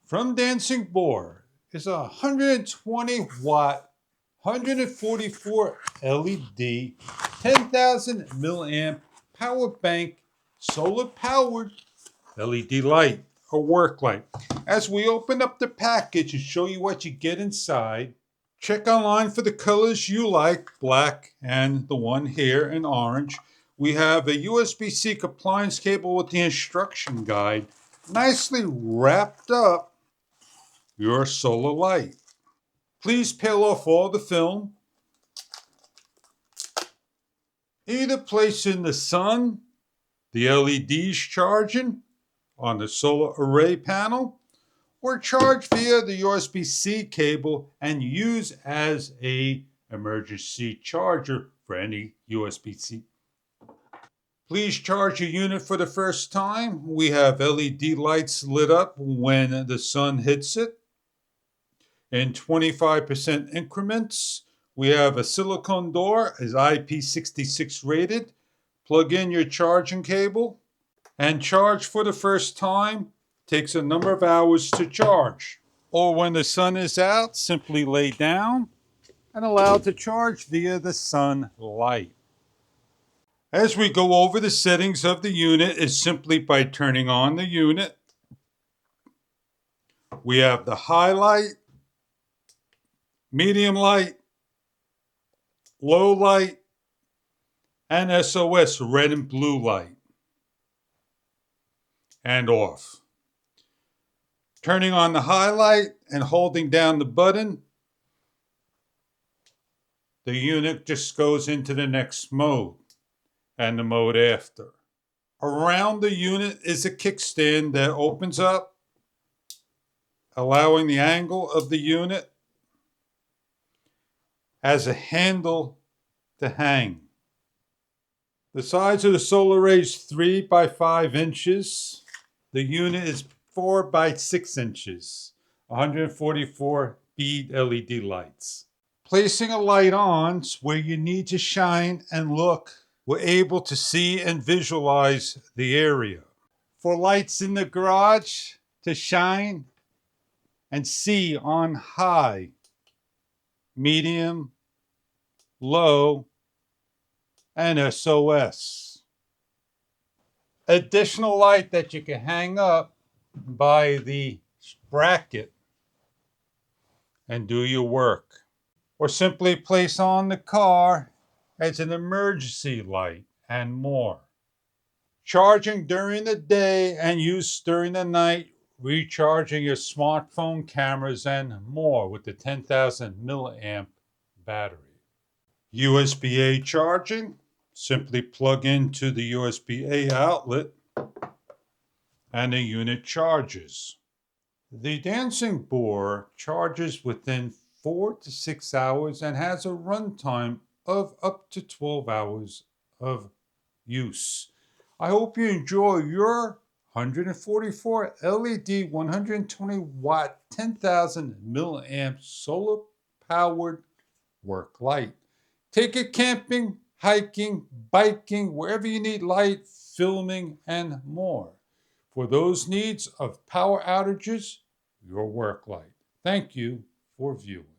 From Dancing Boar is a 120 watt, 144 LED, 10,000 milliamp power bank, solar powered LED light or work light. As we open up the package and show you what you get inside, check online for the colors you like, black and the one here in orange. We have a USB-C compliance cable with the instruction guide, nicely wrapped up your solar light. Please peel off all the film. Either place in the sun, the LEDs charging on the solar array panel, or charge via the USB-C cable and use as a emergency charger for any USB-C. Please charge your unit for the first time. We have LED lights lit up when the sun hits it in 25% increments. We have a silicone door, is IP66 rated. Plug in your charging cable and charge for the first time. Takes a number of hours to charge. Or when the sun is out, simply lay down and allow it to charge via the sun light. As we go over the settings of the unit is simply by turning on the unit. We have the high light, medium light, low light, and SOS, red and blue light, and off. Turning on the highlight and holding down the button, the unit just goes into the next mode and the mode after. Around the unit is a kickstand that opens up, allowing the angle of the unit as a handle to hang. The size of the solar array is 3 by 5 inches. The unit is 4 by 6 inches, 144 bead LED lights. Placing a light on where you need to shine and look, we're able to see and visualize the area. For lights in the garage to shine and see on high, medium, low, and SOS. Additional light that you can hang up by the bracket and do your work. Or simply place on the car as an emergency light and more. Charging during the day and use during the night, recharging your smartphone cameras and more with the 10,000 milliamp battery. USB-A charging, simply plug into the USB-A outlet and the unit charges. The Dancing Boar charges within 4 to 6 hours and has a runtime of up to 12 hours of use. I hope you enjoy your 144 LED 120 watt 10,000 milliamp solar powered work light. Take it camping, hiking, biking, wherever you need light, filming, and more. For those needs of power outages, your work light. Thank you for viewing.